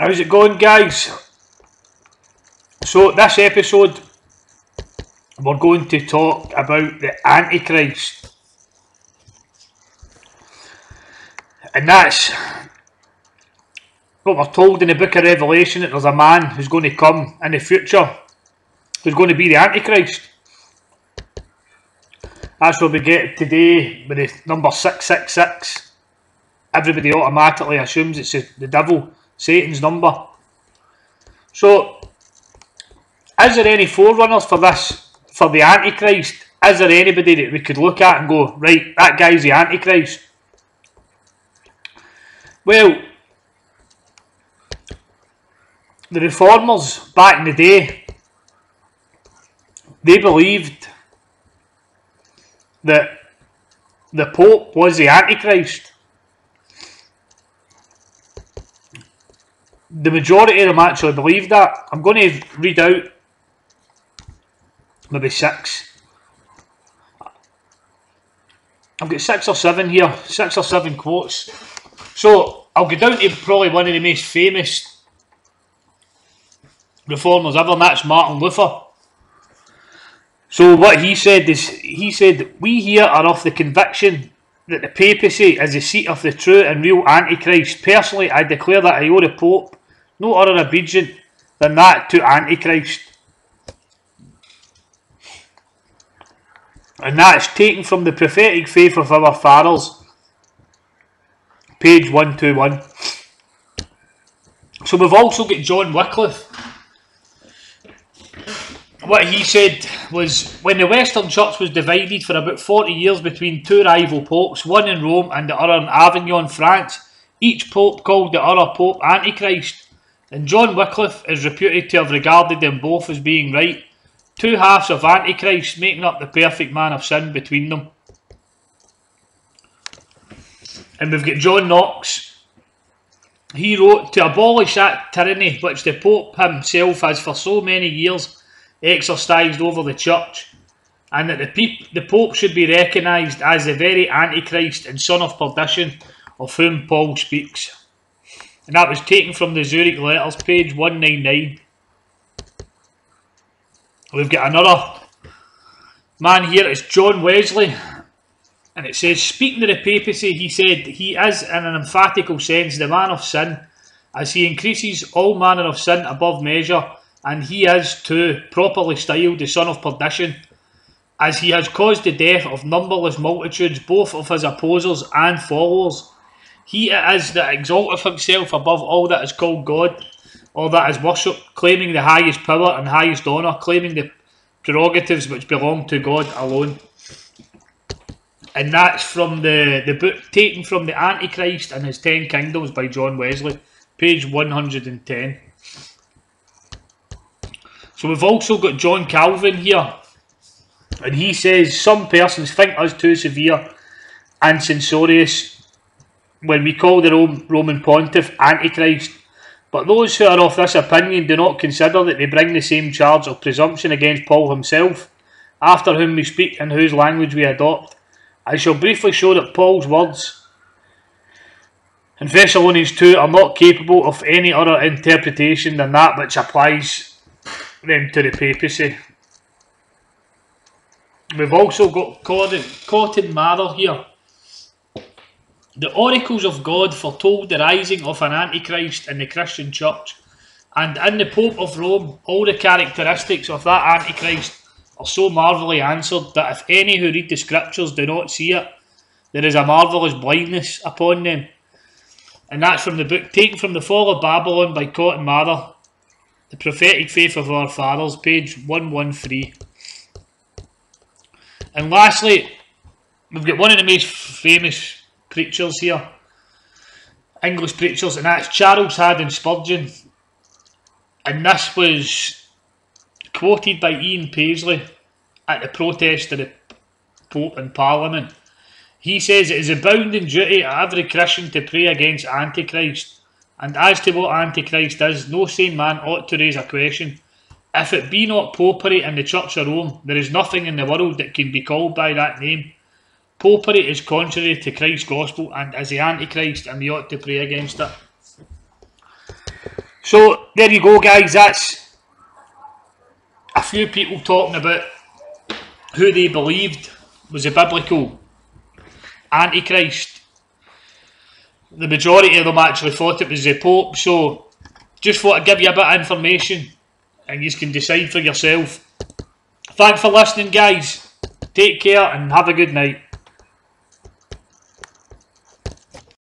How's it going, guys? So this episode we're going to talk about the Antichrist, and that's what we're told in the book of Revelation, that there's a man who's going to come in the future who's going to be the Antichrist. That's what we get today with the number 666. Everybody automatically assumes it's the devil, Satan's number. So, is there any forerunners for this, for the Antichrist? Is there anybody that we could look at and go, right, that guy's the Antichrist? Well, the reformers back in the day, they believed that the Pope was the Antichrist. The majority of them actually believed that. I'm going to read out maybe 6. I've got 6 or 7 here, 6 or 7 quotes. So I'll go down to probably one of the most famous reformers ever, and that's Martin Luther. So what he said is, he said, "We here are of the conviction that the papacy is the seat of the true and real Antichrist. Personally, I declare that I owe the Pope no other obedience than that to Antichrist." And that is taken from the Prophetic Faith of Our Fathers, page 121. So we've also got John Wycliffe. What he said was, when the Western Church was divided for about 40 years between 2 rival popes, one in Rome and the other in Avignon, France, each pope called the other pope Antichrist, and John Wycliffe is reputed to have regarded them both as being right. 2 halves of Antichrist, making up the perfect man of sin between them. And we've got John Knox. He wrote, "To abolish that tyranny which the Pope himself has for so many years exercised over the Church, and that the Pope should be recognised as the very Antichrist and son of perdition of whom Paul speaks." And that was taken from the Zurich Letters, page 199. We've got another man here, it's John Wesley, and it says, speaking to the papacy, he said, "He is, in an emphatical sense, the man of sin, as he increases all manner of sin above measure, and he is, too, properly styled the son of perdition, as he has caused the death of numberless multitudes, both of his opposers and followers. He it is that exalteth himself above all that is called God, or that is worshipped, claiming the highest power and highest honour, claiming the prerogatives which belong to God alone." And that's from the book taken from the Antichrist and his 10 Kingdoms by John Wesley, page 110. So we've also got John Calvin here, and he says, "Some persons think us too severe and censorious when we call the Roman Pontiff Antichrist. But those who are of this opinion do not consider that they bring the same charge of presumption against Paul himself, after whom we speak and whose language we adopt. I shall briefly show that Paul's words in Thessalonians 2 are not capable of any other interpretation than that which applies them to the papacy." We've also got Cotton Mather here. "The oracles of God foretold the rising of an Antichrist in the Christian Church, and in the Pope of Rome all the characteristics of that Antichrist are so marvellously answered that if any who read the Scriptures do not see it, there is a marvellous blindness upon them." And that's from the book taken from the Fall of Babylon by Cotton Mather, The Prophetic Faith of Our Fathers, page 113. And lastly, we've got one of the most famous preachers here, English preachers, and that's Charles Haddon Spurgeon. And this was quoted by Ian Paisley at the protest of the Pope in Parliament. He says, "It is a bounden duty of every Christian to pray against Antichrist, and as to what Antichrist is, no sane man ought to raise a question. If it be not Popery in the Church of Rome, there is nothing in the world that can be called by that name. Popery is contrary to Christ's gospel and is the Antichrist, and we ought to pray against it." So there you go, guys. That's a few people talking about who they believed was a biblical Antichrist. The majority of them actually thought it was the Pope. So just thought I'd give you a bit of information and you can decide for yourself. Thanks for listening, guys. Take care and have a good night.